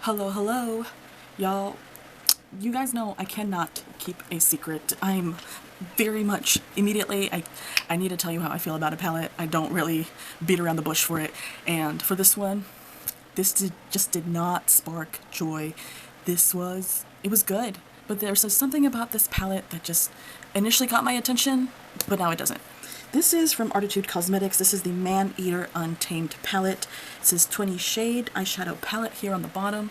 Hello, y'all. You guys know I cannot keep a secret. I'm very much immediately, I need to tell you how I feel about a palette. I don't really beat around the bush for it. And for this one, just did not spark joy. It was good. But there's something about this palette that just initially caught my attention, but now it doesn't. This is from Artitude Cosmetics. This is the Maneater Untamed palette. It says 20 shade eyeshadow palette here on the bottom.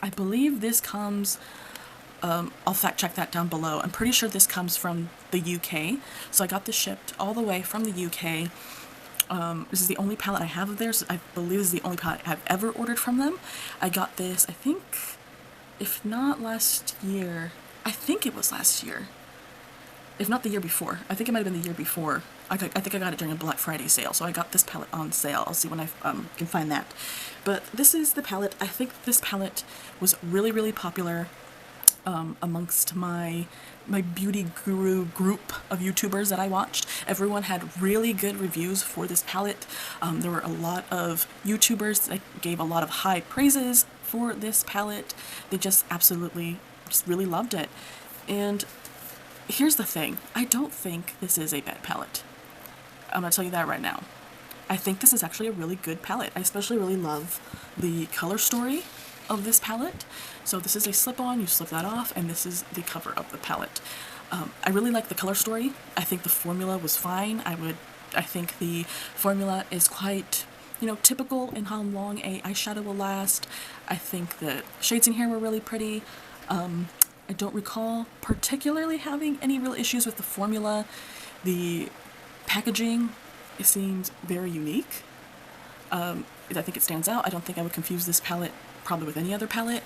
I believe this comes, I'll fact check that down below. I'm pretty sure this comes from the UK. So I got this shipped all the way from the UK. This is the only palette I have of theirs. I believe this is the only palette I've ever ordered from them. I got this, I think, if not last year, I think it was last year. If not the year before. I think it might have been the year before. I think I got it during a Black Friday sale, so I got this palette on sale. I'll see when I can find that. But this is the palette. I think this palette was really popular amongst my beauty guru group of YouTubers that I watched. Everyone had really good reviews for this palette. There were a lot of YouTubers that gave a lot of high praises for this palette. They just really loved it. And here's the thing, I don't think this is a bad palette. I'm gonna tell you that right now. I think this is actually a really good palette. I especially really love the color story of this palette. So this is a slip-on, you slip that off, and this is the cover of the palette. I really like the color story. I think the formula was fine. I think the formula is quite, typical in how long a eyeshadow will last. I think the shades in here were really pretty. I don't recall particularly having any real issues with the formula. The packaging, it seems very unique. I think it stands out. I don't think I would confuse this palette probably with any other palette.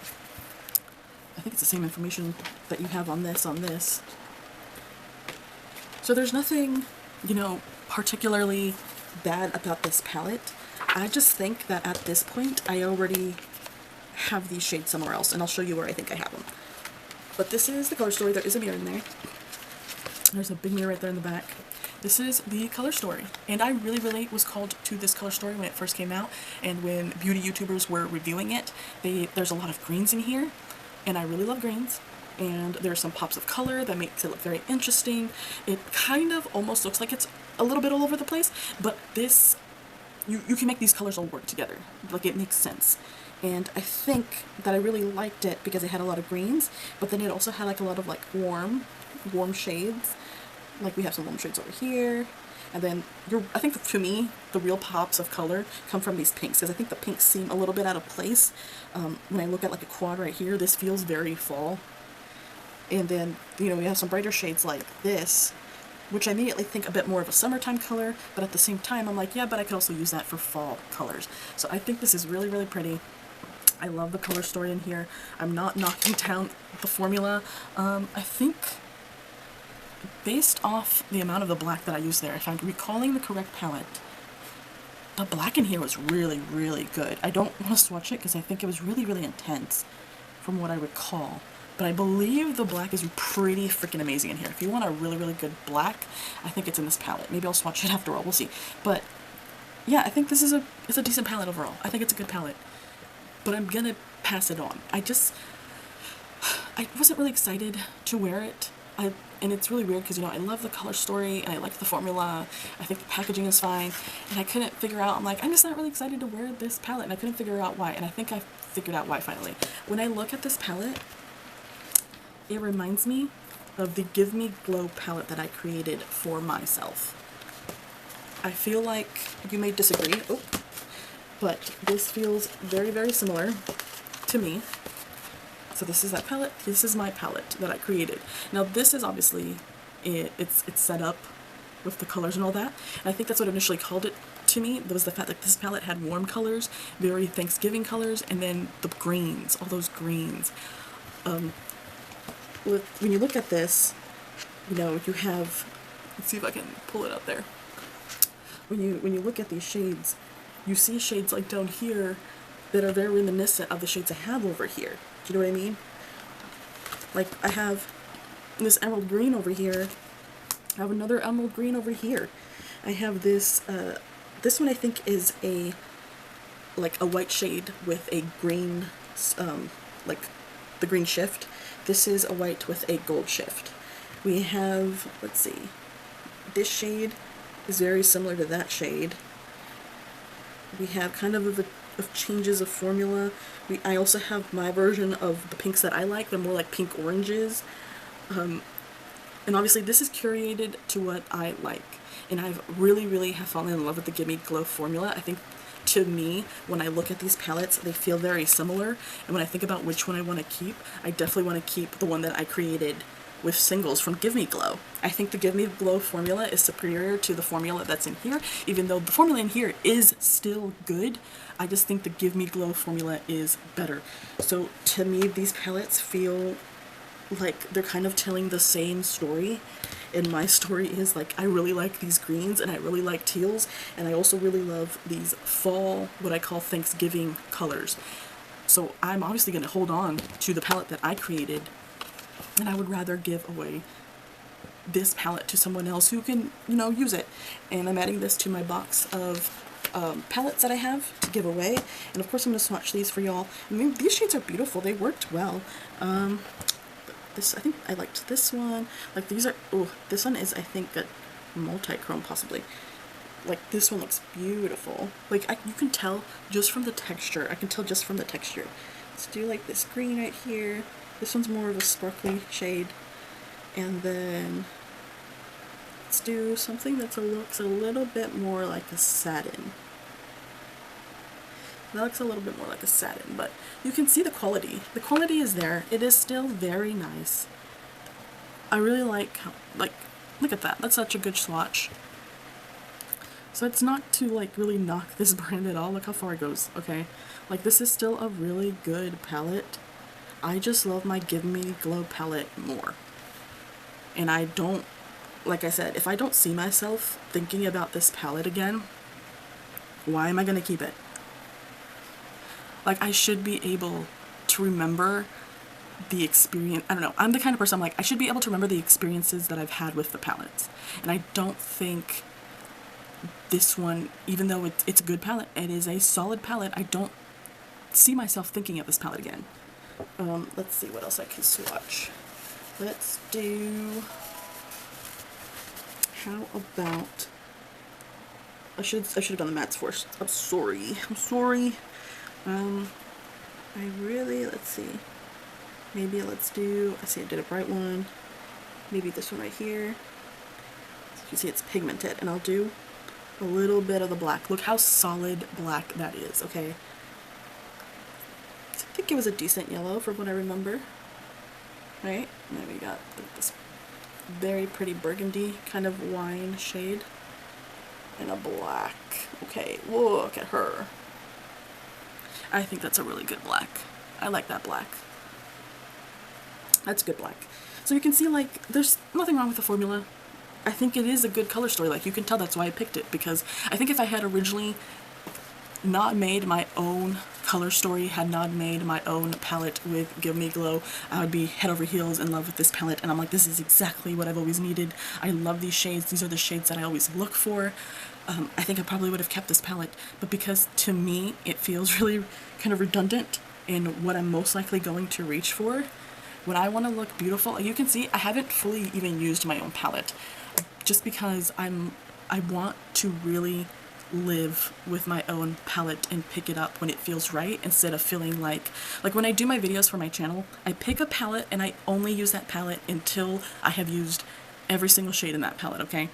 I think it's the same information that you have on this. So there's nothing, particularly bad about this palette. I just think that at this point I already have these shades somewhere else, and I'll show you where I think I have them. But this is the color story. There is a mirror in there. There's a big mirror right there in the back. This is the color story. And I really was called to this color story when it first came out. And when beauty YouTubers were reviewing it, there's a lot of greens in here. And I really love greens. And there's some pops of color that makes it look very interesting. It kind of almost looks like it's a little bit all over the place. But this, you can make these colors all work together. Like, it makes sense. And I think that I really liked it because it had a lot of greens, but then it also had like a lot of like warm shades. Like we have some warm shades over here, and then I think to me the real pops of color come from these pinks, because I think the pinks seem a little bit out of place. When I look at like a quad right here, this feels very fall. And then we have some brighter shades like this, which I immediately think a bit more of a summertime color, but at the same time I'm like, yeah, but I could also use that for fall colors. So I think this is really pretty. I love the color story in here. I'm not knocking down the formula. I think based off the amount of the black that I used there, if I'm recalling the correct palette, the black in here was really good. I don't want to swatch it because I think it was really intense from what I recall. But I believe the black is pretty freaking amazing in here. If you want a really good black, I think it's in this palette. Maybe I'll swatch it after all, we'll see. But yeah, I think this is it's a decent palette overall. I think it's a good palette. But I'm gonna pass it on. I wasn't really excited to wear it. And it's really weird because, I love the color story and I like the formula. I think the packaging is fine. And I couldn't figure out, I'm just not really excited to wear this palette. And I couldn't figure out why. And I think I figured out why finally. When I look at this palette, it reminds me of the Give Me Glow palette that I created for myself. I feel like you may disagree. But this feels very similar to me. So this is that palette. This is my palette that I created. Now this is obviously, it's set up with the colors and all that. And I think that's what initially called it to me. There was the fact that this palette had warm colors, very Thanksgiving colors, and then the greens, all those greens. When you look at this, you have, let's see if I can pull it up there. When you look at these shades, you see shades like down here that are very reminiscent of the shades I have over here. Do you know what I mean? Like I have this emerald green over here. I have another emerald green over here. I have this, this one I think is like a white shade with a green like the green shift. This is a white with a gold shift. We have, let's see, this shade is very similar to that shade. We have kind of changes of formula. I also have my version of the pinks that I like. They're more like pink oranges. And obviously this is curated to what I like. And I've really have fallen in love with the Give Me Glow formula. I think to me, when I look at these palettes, they feel very similar. And when I think about which one I want to keep, I definitely want to keep the one that I created with singles from Give Me Glow. I think the Give Me Glow formula is superior to the formula that's in here, even though the formula in here is still good. I just think the Give Me Glow formula is better. So to me, these palettes feel like they're kind of telling the same story. And my story is like, I really like these greens and I really like teals, and I also really love these fall, what I call Thanksgiving colors. So I'm obviously going to hold on to the palette that I created, and I would rather give away this palette to someone else who can, you know, use it. And I'm adding this to my box of palettes that I have to give away. And of course I'm going to swatch these for y'all. I mean, these shades are beautiful. They worked well. This, I think I liked this one. Like these are, oh, this one is, I think, a multi-chrome possibly. Like this one looks beautiful. Like you can tell just from the texture. I can tell just from the texture. Let's do like this green right here. This one's more of a sparkly shade. And then let's do something that looks a little bit more like a satin. That looks a little bit more like a satin, but you can see the quality. The quality is there. It is still very nice. I really like, look at that. That's such a good swatch. So it's not to like really knock this brand at all. Look how far it goes, okay? Like this is still a really good palette. I just love my Give Me Glow palette more. And I don't, like I said, if I don't see myself thinking about this palette again, why am I gonna keep it? Like, I should be able to remember the experience. I don't know. I'm the kind of person, I'm like, I should be able to remember the experiences that I've had with the palettes. And I don't think this one, even though it's a good palette, it is a solid palette, I don't see myself thinking of this palette again. Let's see what else I can swatch. Let's do, how about, I should have done the mattes first. I'm sorry. I really, let's see, maybe let's do, I see I did a bright one, maybe this one right here. So you can see it's pigmented, and I'll do a little bit of the black. Look how solid black that is, okay? I think it was a decent yellow from what I remember, right? And then we got this very pretty burgundy kind of wine shade, and a black. Okay, look at her. I think that's a really good black. I like that black. That's good black. So you can see, like, there's nothing wrong with the formula. I think it is a good color story. Like, you can tell that's why I picked it, because I think if I had originally not made my own color story, had not made my own palette with Give Me Glow, I would be head over heels in love with this palette, and I'm like, this is exactly what I've always needed. I love these shades. These are the shades that I always look for. I think I probably would have kept this palette, but because to me it feels really kind of redundant in what I'm most likely going to reach for, when I want to look beautiful, you can see I haven't fully even used my own palette, just because I want to really live with my own palette and pick it up when it feels right, instead of feeling like when I do my videos for my channel, I pick a palette and I only use that palette until I have used every single shade in that palette, okay?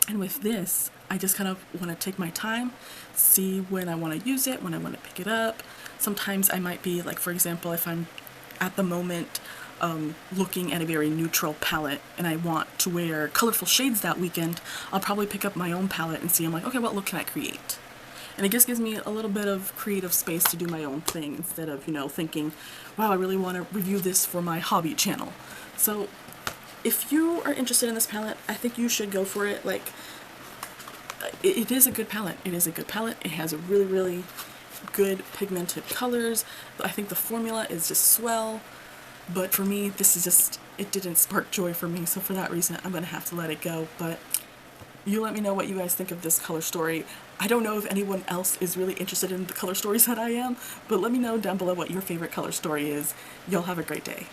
And with this, I just kind of want to take my time, see when I want to use it, when I want to pick it up. Sometimes I might be, like, for example, if I'm at the moment looking at a very neutral palette and I want to wear colorful shades that weekend, I'll probably pick up my own palette and see, I'm like, okay, what look can I create? And it just gives me a little bit of creative space to do my own thing, instead of, you know, thinking, wow, I really want to review this for my hobby channel. So if you are interested in this palette, I think you should go for it. Like, it is a good palette. It is a good palette. It has a really good pigmented colors. I think the formula is just swell, but for me, this is just, it didn't spark joy for me, so for that reason, I'm gonna have to let it go. But you let me know what you guys think of this color story. I don't know if anyone else is really interested in the color stories that I am, but let me know down below what your favorite color story is. Y'all have a great day.